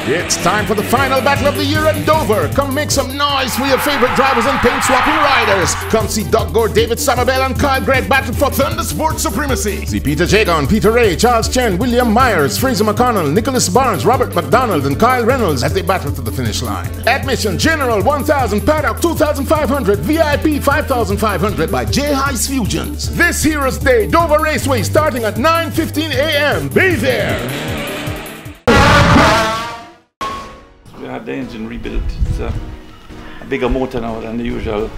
It's time for the final battle of the year at Dover. Come make some noise for your favorite drivers and paint swapping riders. Come see Doug Gore, David Somerville and Kyle Gregg battle for Thunder Sports supremacy. See Peter Jagon, Peter Ray, Charles Chen, William Myers, Fraser McConnell, Nicholas Barnes, Robert McDonald and Kyle Reynolds as they battle to the finish line. Admission General 1,000, Paddock 2,500, VIP 5,500 by J-Heist Fusions. This Heroes Day, Dover Raceway starting at 9:15 a.m. Be there! We had the engine rebuilt. It's a bigger motor now than the usual.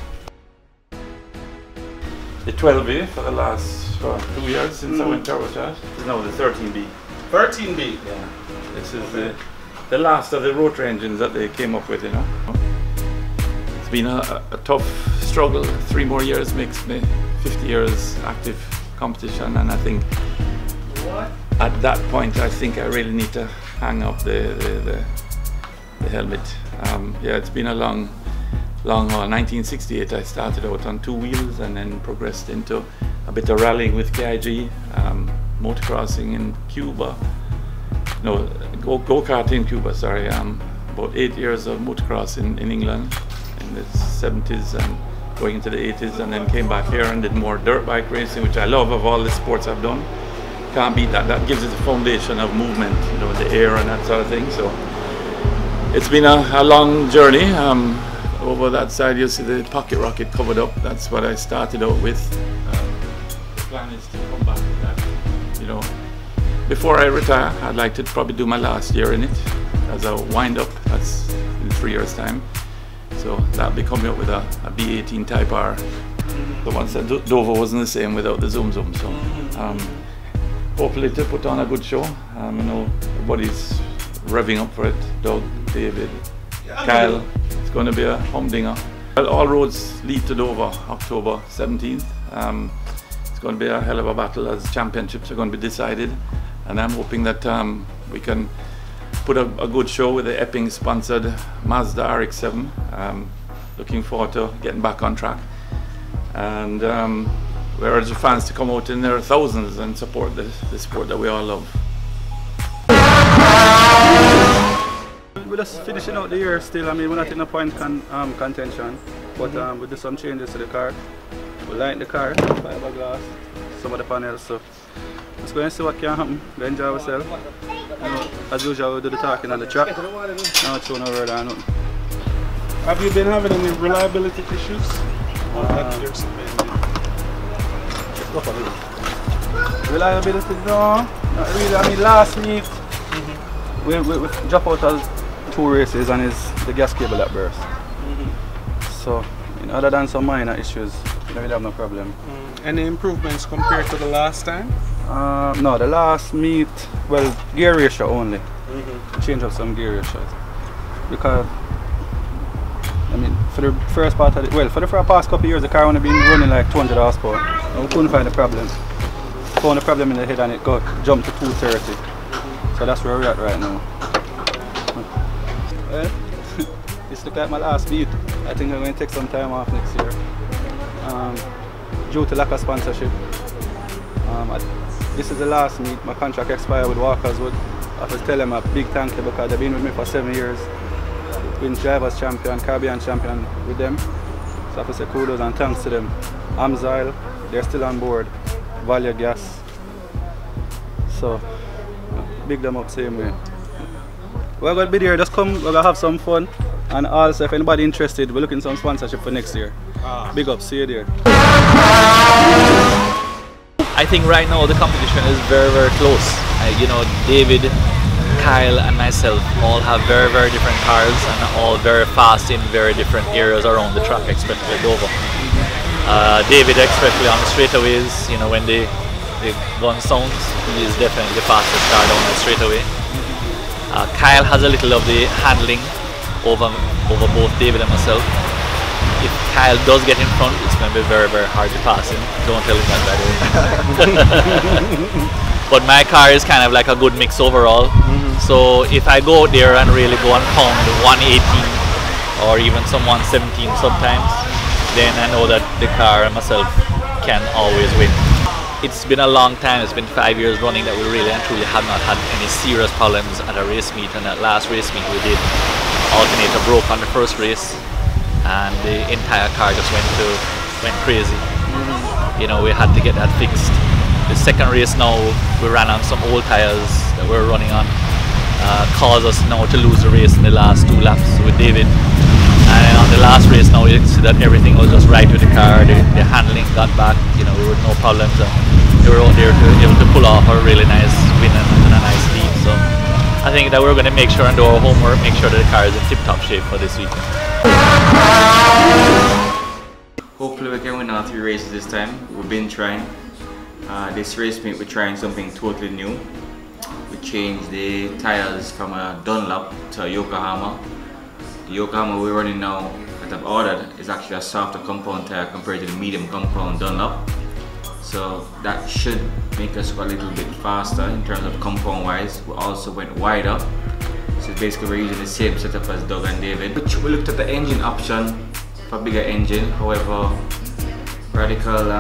The 12B for the last 2 years since I went turbocharged. It's now the 13B. 13B? Yeah. This is the last of the rotary engines that they came up with, you know. It's been a tough struggle. 3 more years makes me 50 years active competition, and I think at that point I think I really need to hang up the helmet. Yeah, it's been a long haul. 1968 I started out on 2 wheels and then progressed into a bit of rallying with KIG, motocrossing in Cuba. No, go-kart in Cuba, sorry. About 8 years of motocross in England in the 70s and going into the 80s, and then came back here and did more dirt bike racing, which I love. Of all the sports I've done, can't beat that. That gives it a foundation of movement, you know, the air and that sort of thing. So it's been a long journey. Over that side you'll see the pocket rocket covered up. That's what I started out with. The plan is to come back to that. You know, before I retire, I'd like to probably do my last year in it as a wind up. That's in 3 years' time. So that'll be coming up with a B18 Type R. The one said Dover wasn't the same without the Zoom Zoom. So hopefully to put on a good show. I know everybody's revving up for it. Doug, David, Kyle. It's going to be a humdinger. Well, all roads lead to Dover, October 17th. It's going to be a hell of a battle as championships are going to be decided, and I'm hoping that we can put a good show with the Epping sponsored Mazda RX-7. Looking forward to getting back on track, and we urge the fans to come out in their thousands and support the sport that we all love. We're just finishing out the year still. I mean, we're not in a point contention, but we do some changes to the car. We light the car, fiberglass, some of the panels. So let's go and see what can happen. We enjoy ourselves. As usual, we do the talking on the track. Now it's showing over there. Have you been having any reliability issues? Reliability, no, not really. I mean, last meet we dropped out of 2 races and the gas cable that burst. So, other than some minor issues, we don't have no problem. Any improvements compared to the last time? No, the last meet, well, gear ratio only. Change up some gear ratios. Because, I mean, for the first part of for the past couple of years, the car only been running like 200 horsepower. And we couldn't find the problem. Found the problem in the head and it jumped to 230. So that's where we're at right now. Well, this looks like my last beat. I think I'm going to take some time off next year. Due to lack of sponsorship. This is the last meet. My contract expired with Walkerswood. I have to tell them a big thank you because they've been with me for 7 years. Been drivers champion, Caribbean champion with them. So I have to say kudos and thanks to them. Amzile, they're still on board. Value Gas. So big them up same way. We're going to be there, just come, we're going to have some fun. And also if anybody interested, we're looking some sponsorship for next year. Big up, see you there. I think right now the competition is very, very close. You know, David, Kyle and myself all have very, very different cars and all very fast in very different areas around the track, especially Dover. David especially on the straightaways, you know, when the gun sounds, he is definitely the fastest car down the straightaway. Kyle has a little of the handling over both David and myself. If Kyle does get in front, it's going to be very, very hard to pass him. Don't tell him that, by the way. But my car is kind of like a good mix overall. So if I go out there and really go and pound 118 or even some 117 sometimes, then I know that the car and myself can always win. it's been a long time. It's been 5 years running that we really and truly have not had any serious problems at a race meet. And that last race meet we did, alternator broke on the first race, and the entire car just went crazy. You know, we had to get that fixed. The second race now, we ran on some old tires that we were running on. Caused us now to lose the race in the last 2 laps with David. And on the last race now, you see that everything was just right with the car. The handling got back, you know, there were no problems. And they were out there to be able to pull off a really nice win and a nice lead. So I think that we're going to make sure and do our homework, make sure that the car is in tip-top shape for this weekend. Hopefully we can win all 3 races this time. We've been trying. This race meet we're trying something totally new. We changed the tires from a Dunlop to a Yokohama. The Yokohama we're running now that I've ordered is actually a softer compound tire compared to the medium compound Dunlop. So that should make us go a little bit faster in terms of compound wise. We also went wider. So basically we're using the same setup as Doug and David. We looked at the engine option for a bigger engine. However, Radical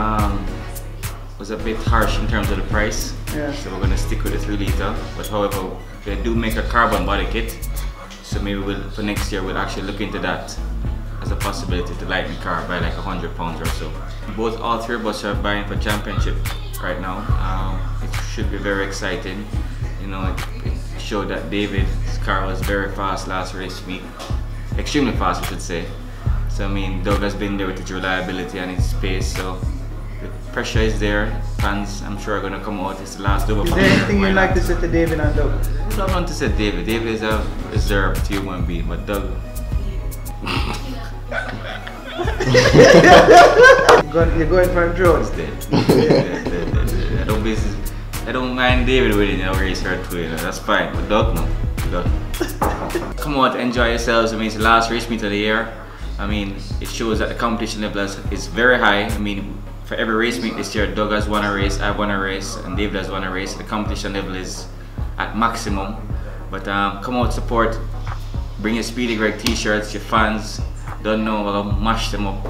was a bit harsh in terms of the price. Yeah. So we're going to stick with the 3 litre. But however, they do make a carbon body kit. So maybe for next year we'll actually look into that as a possibility to lighten the car by like £100 or so. All 3 of us are buying for championship right now. It should be very exciting. You know, it showed that David's car was very fast last race week. Extremely fast, I should say. So I mean, Doug has been there with his reliability and his pace. So the pressure is there. Fans, I'm sure, are going to come out. It's the last Dover. Is there anything you'd like to say to David and Doug? I don't want to say David. David is a reserved human being, but Doug. You're going for a drone. He's dead. I don't mind David winning a race or 2, you know, that's fine. But Doug, no. Doug. Come out, enjoy yourselves. I mean, it's the last race meet of the year. I mean, it shows that the competition level is very high. I mean, for every race meet this year, Doug has won a race, I've won a race, and David has won a race. The competition level is at maximum. But come out, support. Bring your Speedy Greg t-shirts, your fans. Don't know, I'll mash them up.